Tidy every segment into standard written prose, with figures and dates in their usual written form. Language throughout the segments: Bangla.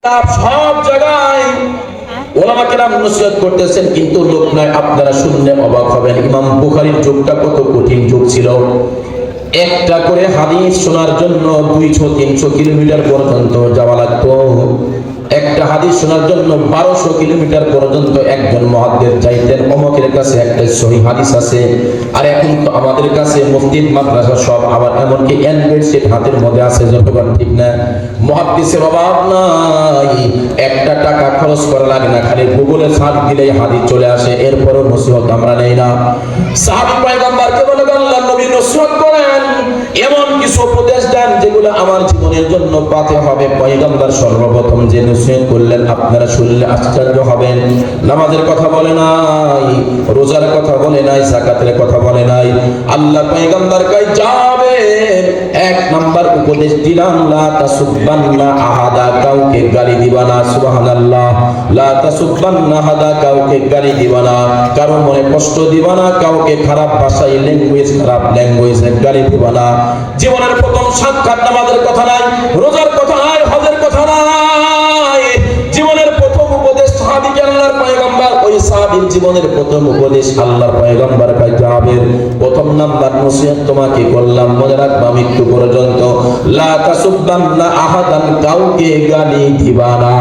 সব জায়গায় ওলামা কেরাম নসিহত করতেছেন, কিন্তু লোক নয়। আপনারা শুনলে অবাক হবেন, ইমাম বুখারীর যুগটা কত কঠিন যুগ ছিল। একটা করে হাদিস শোনার জন্য 200-300 কিলোমিটার পর্যন্ত যাওয়া লাগতো। একটা হাদিস শোনার জন্য 1200 কিলোমিটার পর্যন্ত একজন মুহাদ্দিস যাইতেন। অমুকের কাছে একটা সহিহ হাদিস আছে, আর এখন তো আমাদের কাছে মসজিদ মাদ্রাসা সব, আবার এমনকি অ্যান্ড্রয়েড সেট হাতের মধ্যে আছে, যতক্ষণ ঠিক না। মুহাদ্দিসের অভাব নাই, একটা টাকা খরচ করা লাগে না, খালি গুগলে সার্চ দিলেই হাদিস চলে আসে। এরপরও নসিহত আমরা নেই না। সাহাবী পয়গম্বরকে বলে আল্লাহর নবী নসিহত করেন, এমন কিছু উপদেশ দেন যেগুলো আমার জীবনের জন্য পাতে হবে। পয়গম্বর সর্বপ্রথম যে নসিহত করলেন, আপনারা শুনলে আশ্চর্য হবেন। নামাজের কথা বলে নাই, রোজার কথা বলে নাই, যাকাতের কথা বলে নাই। আল্লাহ পয়গম্বর কই যাবে এক নাম্বার উপদেশ দিলাম, লা তাসুববান্না আহাদা, কাউকে গালি দিবা না। সুবহানাল্লাহ। লা তাসুববান্না আহাদা, কাউকে গালি দিবা না, কারো মনে কষ্ট দিবা না, কাউকে খারাপ ভাষায় খারাপ ল্যাঙ্গুয়েজে গালি দিবা না। জীবনের প্রথম সাক্ষাৎ নামাজের কথা নাই, রোজার কথা নাই, হজের কথা নাই। জীবনের প্রথম উপদেশ সাহাবীকে আল্লাহর পয়গম্বর, ওই সাহাবীর জীবনের প্রথম উপদেশ আল্লাহর পয়গম্বর কই যাবে প্রথম নাম্বার নসিহত তোমাকে করলাম, মনে রাখবা মৃত্যু পর্যন্ত, লা তাসুববান্না আহাদান, কাউকে গালি দিবা না।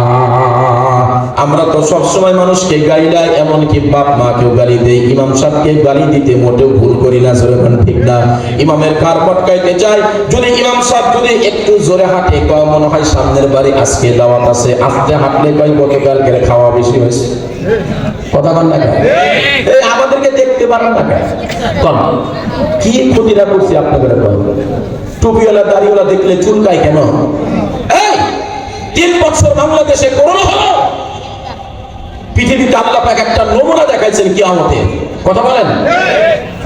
আমরা তো সব সময় মানুষকে গালি দেই, এমনকি বাপ মাকেও গালি দেই, ইমাম সাহেবকে গালি দিতে মোটেও ভুল করি না, যখন ঠিক না। ইমামের কার পটকাইতে চাই, যদি ইমাম সাহেব যদি একটু জোরে হাঁটে, কয় মনে হয় সামনের বাড়ি আজকে দাওয়াত আছে। আস্তে হাঁটলে কয় গতকালকে খাওয়া বেশি হয়েছে। কথা বল না, এই আমাদেরকে দেখতে পারেন না কেন? কোন কি ক্ষতিটা করছি আপনাদের? টুপিওয়ালা দাড়িওয়ালা দেখলে চুলকায় কেন? এই 3 বছর বাংলাদেশে করোনা হলো, পৃথিবীতে আল্লাহ পাক একটা নমুনা দেখাইছেন কিয়ামতে। কথা বলেন,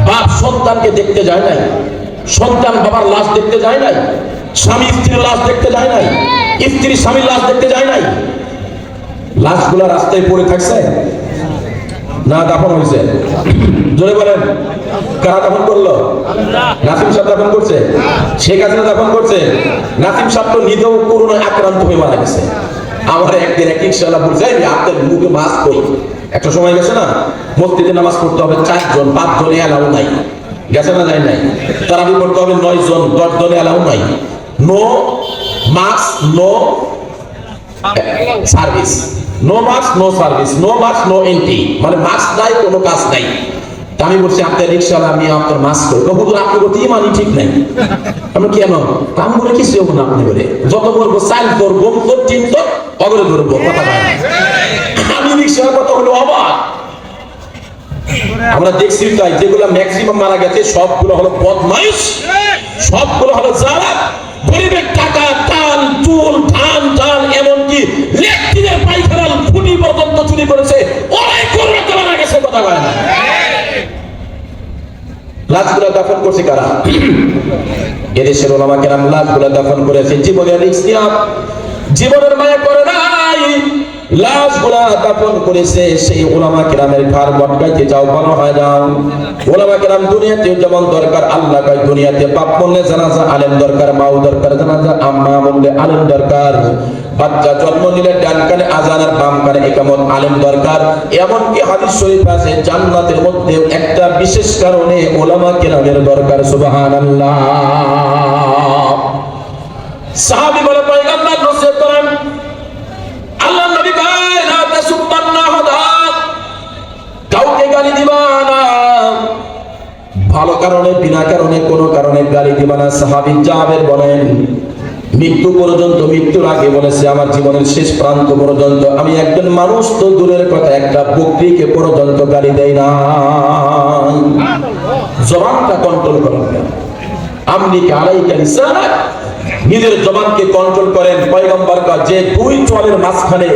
বাপ সন্তানকে দেখতে যায় নাই, সন্তান বাবার লাশ দেখতে যায় নাই, স্বামী স্ত্রীর লাশ দেখতে যায় নাই, স্ত্রী স্বামীর লাশ দেখতে যায় নাই। লাশগুলা রাস্তায় পড়ে থাকছে না দাফন হয়েছে? জোরে বলেন, কারা দাফন করলো? নাসিম সাহেব দাফন করছে, শেখ হাসিনা দাফন করছে। নাসিম সাহেব তো নিজেও করোনায় আক্রান্ত হয়ে মারা গেছে। আমার একদিন এক ইনশাআল্লাহ বলছে, আপনার মুখে মাস্ক কই। একটা সময় গেছে না, মসজিদে নামাজ পড়তে হবে 4 জন, 5 জনে এলাও নাই। গেছে না যায় নাই? তারাবি পড়তে হবে 9 জন, 10 জনে এলাও নাই। No mask, no service, no mask no service, no mask no entry, মানে মাস্ক নাই, কোনো কাজ নাই। আমি বলছি, আপনার রিকশাওয়ালা, আমি আপনার মাস্ক করি। হুজুর আপনি বলতে ইমানই ঠিক নাই। আমি কেন? আমি বলে কিছু হবো না, আপনি বলে যত বলবো চাল তোর, গম তোর, টিন তোর, অগরে ধরবো। কথা বলেন, আমি রিকশার কথা হলো অবাক। আমরা দেখছি তাই, যেগুলো ম্যাক্সিমাম মারা গেছে সবগুলো হলো বদমাইশ, সবগুলো হলো যারা গরিবের টাকা, তাল, চুল, ধান, চাল, এমনকি লেকটিনের পায়খানার ফুটি পর্যন্ত চুরি করেছে, ওরাই করোনাতে মারা গেছে। কথা বলেন, লাশগুলো দাফন করছে কারা? এদেশের ওলামা কেরাম লাশগুলো দাফন করেছে। জীবনের রিস্ক নিয়ে, জীবনের মায়া করে নাই, লাশগুলা দাফন করেছে। সেই ওলামা কেরামের ঘর বটকাইতে যাও, ভালো হয় না। ওলামা কেরাম দুনিয়াতে যেমন দরকার, আল্লাহ কয় দুনিয়াতে বাপ বললে জানাজা আলেম দরকার, মাও দরকার জানাজা, আম্মা বললে আলেম দরকার, বাচ্চা জন্ম নিলে ডান কানে আযান আর বাম কানে ইকামত, আলেম দরকার। এমনকি হাদিস শরীফ আছে, জান্নাতের মধ্যে একটা বিশেষ কারণে ওলামা কেরামের দরকার। সুবহানাল্লাহ। সাহাবী বলে পয়গম্বর নসিহত করেন, আল্লাহর নবী কয় লা তাসুববান্না আহাদা, কাউকে গালি দিবা না, ভালো কারণে, বিনা কারণে, কোনো কারণে গালি দিবা না। সাহাবী জাবের বলেন, মৃত্যু পর্যন্ত, মৃত্যুর আগে বলেছে, আমার জীবনের শেষ প্রান্ত পর্যন্ত আমি একজন মানুষ তো দূরের কথা, একটা বকরিকে পর্যন্ত গালি দেই না। জবানটা কন্ট্রোল করেন, আমলিকা আলাইকা লিসানাক, নিজের জবানকে কন্ট্রোল করেন। পয়গম্বর কা যে 2 চোয়ালের মাঝখানে